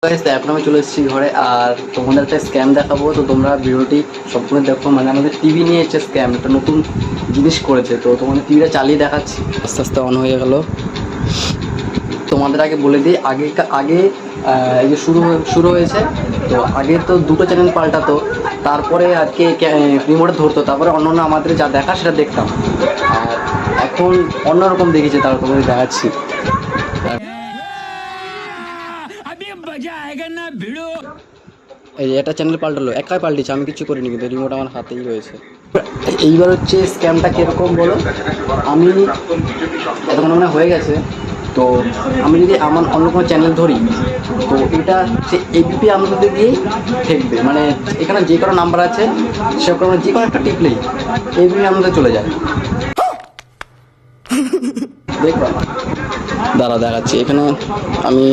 Guys, এখন আমি চলে এসেছি ঘরে আর তোমাদের একটা স্ক্যাম দেখাবো। তো তোমরা ভিডিওটি সম্পূর্ণ দেখো। মানে আমাদের টিভি নিয়ে হচ্ছে স্ক্যাম, একটা নতুন জিনিস করেছে। তো তোমাদের টিভিটা চালিয়ে দেখাচ্ছি। আস্তে আস্তে অন হয়ে গেল। তোমাদের আগে বলে দিই, আগে এই যে শুরু হয়েছে। তো আগে তো দুটো চ্যানেল পাল্টাতো, তারপরে আজকে রিমোটে ধরতো, তারপরে অন্য অন্য আমাদের যা দেখা সেটা দেখতাম। আর এখন অন্যরকম দেখেছে, তারা তোমাদের দেখাচ্ছি। এই যে একটা চ্যানেল পাল্টালো, একাই পাল্টেছে, আমি কিছু করিনি, কিন্তু রিমোট আমার হাতেই রয়েছে। এইবার হচ্ছে স্ক্যামটা কীরকম বলো। আমি এতক্ষণ মনে হয়ে গেছে। তো আমি যদি আমার অন্য কোনো চ্যানেল ধরি, তো এটা সে এবিপি আমদাতে দিয়েই ঠেকবে। মানে এখানে যে কোনো নাম্বার আছে, সে কোনো যে কোনো একটা টিপলেই এবিপি আমদাতে চলে যায়। দেখবা, দাঁড়া দেখাচ্ছি। এখানে আমি